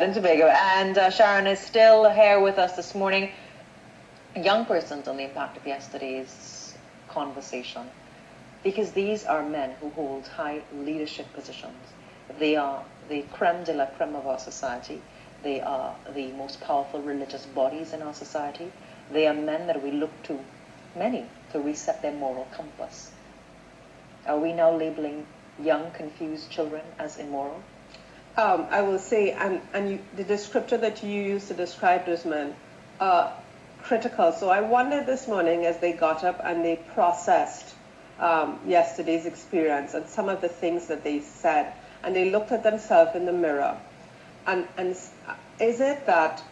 And Tobago. And Sharon is still here with us this morning. Young persons on the impact of yesterday's conversation, because these are men who hold high leadership positions. They are the creme de la creme of our society. They are the most powerful religious bodies in our society. They are men that we look to, many, to reset their moral compass. Are we now labeling young, confused children as immoral? I will say, the descriptor that you used to describe those men are critical. So I wondered this morning as they got up and they processed yesterday's experience and some of the things that they said, and they looked at themselves in the mirror. And is it that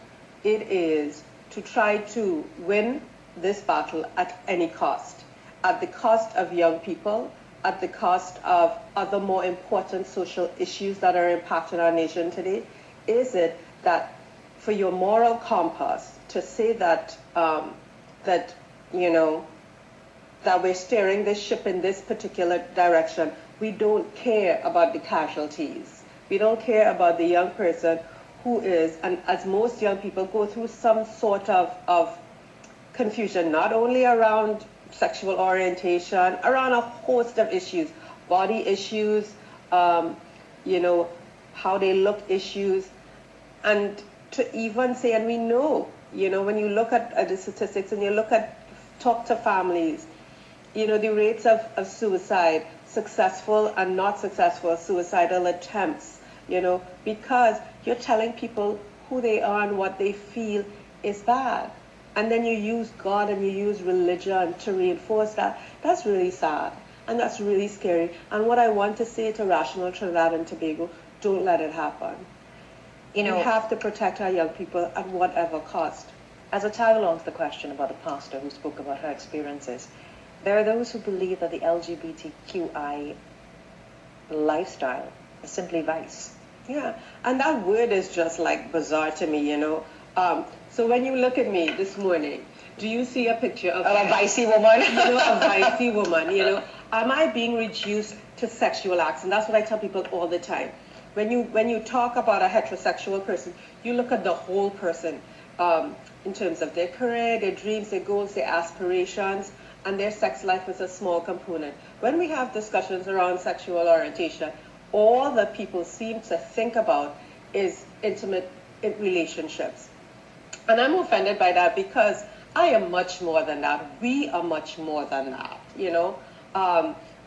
it is to try to win this battle at any cost, at the cost of young people, at the cost of other more important social issues that are impacting our nation today? Is it that for your moral compass to say that that we're steering this ship in this particular direction, we don't care about the casualties, we don't care about the young person who is, and as most young people go through some sort of confusion, not only around sexual orientation, around a host of issues, body issues, how they look issues, and to even say, and we know, when you look at the statistics and you talk to families, the rates of suicide, successful and not successful suicidal attempts, because you're telling people who they are and what they feel is bad. And then you use God and you use religion to reinforce that. That's really sad. And that's really scary. And what I want to say to Rational Trinidad and Tobago, don't let it happen. We have to protect our young people at whatever cost. As I tag along to the question about the pastor who spoke about her experiences, there are those who believe that the LGBTQI lifestyle is simply vice. Yeah, and that word is just like bizarre to me, So when you look at me this morning, do you see a picture of a vicey woman? A vicey woman, Am I being reduced to sexual acts? And that's what I tell people all the time. When you talk about a heterosexual person, you look at the whole person in terms of their career, their dreams, their goals, their aspirations, and their sex life is a small component. When we have discussions around sexual orientation, all that people seem to think about is intimate relationships. And I'm offended by that because I am much more than that. We are much more than that,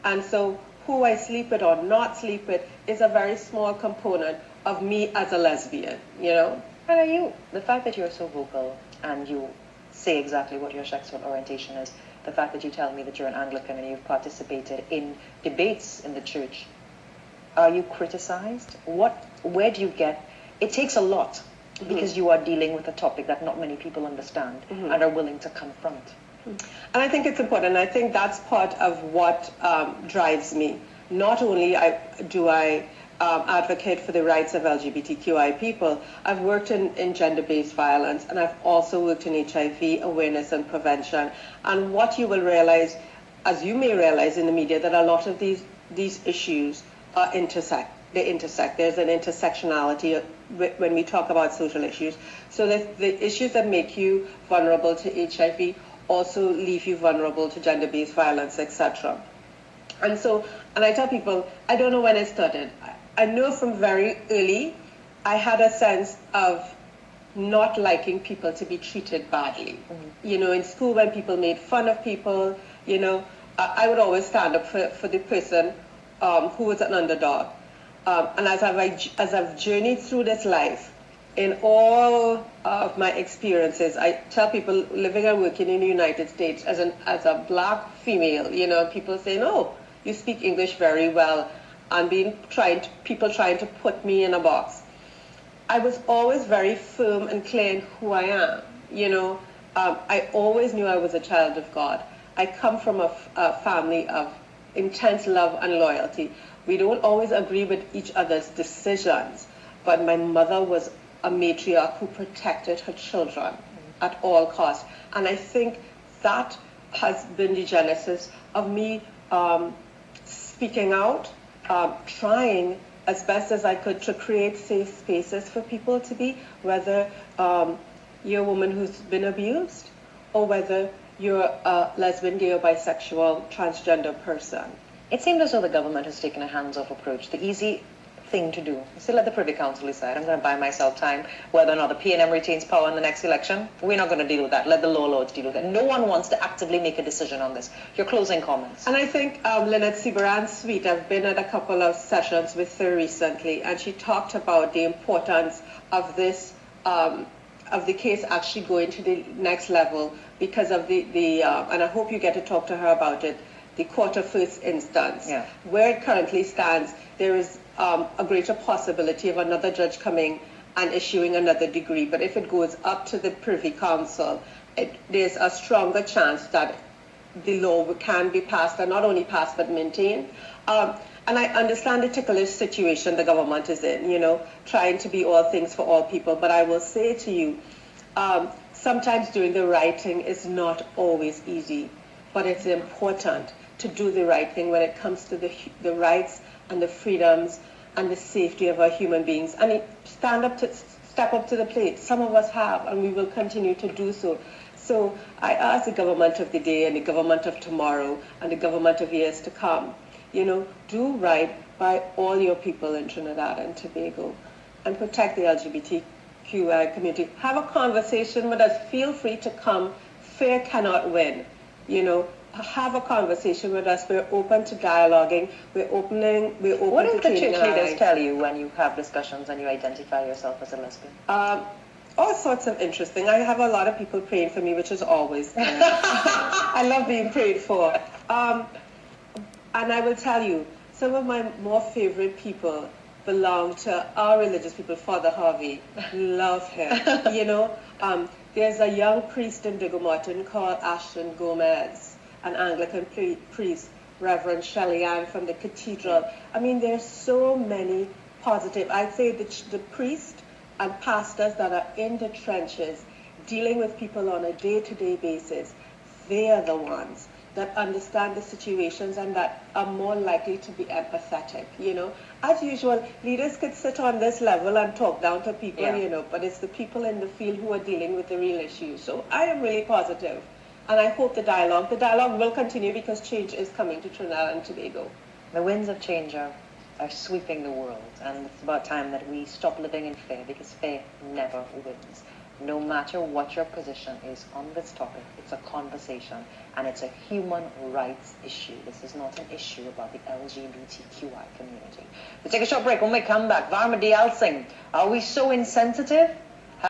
And so who I sleep with or not sleep with is a very small component of me as a lesbian, And are you, the fact that you're so vocal and you say exactly what your sexual orientation is, the fact that you tell me that you're an Anglican and you've participated in debates in the church, are you criticized? Where do you get, it takes a lot. Because you are dealing with a topic that not many people understand and are willing to confront. And I think it's important. I think that's part of what drives me. Not only do I advocate for the rights of LGBTQI people, I've worked in gender-based violence, and I've also worked in HIV awareness and prevention. And what you will realize, as you may realize in the media, that a lot of these issues intersect. They intersect. There's an intersectionality when we talk about social issues. So the issues that make you vulnerable to HIV also leave you vulnerable to gender-based violence, etc. And I tell people, I don't know when it started. I know from very early, I had a sense of not liking people to be treated badly. In school when people made fun of people, I would always stand up for the person who was an underdog. And as I've journeyed through this life, in all of my experiences, I tell people living and working in the United States as a black female, people say, no, you speak English very well, and people trying to put me in a box. I was always very firm and clear in who I am. I always knew I was a child of God. I come from a family of intense love and loyalty. We don't always agree with each other's decisions, but my mother was a matriarch who protected her children at all costs. And I think that has been the genesis of me speaking out, trying as best as I could to create safe spaces for people to be, whether you're a woman who's been abused or whether you're a lesbian, gay, or bisexual, transgender person. It seems as though the government has taken a hands-off approach. The easy thing to do is to let the Privy Council decide. I'm going to buy myself time whether or not the PNM retains power in the next election. We're not going to deal with that. Let the law lords deal with it. No one wants to actively make a decision on this. Your closing comments. And I think Lynette Sibaran's sweet. I've been at a couple of sessions with her recently, and she talked about the importance of this, of the case actually going to the next level because of and I hope you get to talk to her about it, the court of first instance. Yeah. Where it currently stands, there is a greater possibility of another judge coming and issuing another degree. But if it goes up to the Privy Council, there's a stronger chance that the law can be passed, and not only passed but maintained. And I understand the ticklish situation the government is in, trying to be all things for all people. But I will say to you, sometimes doing the right thing is not always easy, but it's important to do the right thing when it comes to the rights and the freedoms and the safety of our human beings. And step up to the plate. Some of us have, and we will continue to do so. So I ask the government of the day and the government of tomorrow and the government of years to come, do right by all your people in Trinidad and Tobago and protect the LGBTQI community. Have a conversation with us. Feel free to come. Fear cannot win. Have a conversation with us. We're open to dialoguing. We're open What to do the church leaders eyes. tell you when you have discussions and you identify yourself as a lesbian? All sorts of interesting. I have a lot of people praying for me, which is always good. I love being prayed for. And I will tell you, some of my more favorite people belong to our religious people. Father Harvey, love him. There's a young priest in Diego Martin called Ashton Gomez, an Anglican priest, Reverend Shelley Ann from the cathedral. I mean, there's so many positive. I'd say the priests and pastors that are in the trenches dealing with people on a day-to-day basis, they are the ones that understand the situations and that are more likely to be empathetic. As usual, leaders could sit on this level and talk down to people, but it's the people in the field who are dealing with the real issues. So I am really positive, and I hope the dialogue will continue because change is coming to Trinidad and Tobago. The winds of change are sweeping the world, and it's about time that we stop living in fear, because fear never wins. No matter what your position is on this topic, it's a conversation, and it's a human rights issue. This is not an issue about the LGBTQI community. We'll take a short break. When we come back, Varma Diyal Singh, are we so insensitive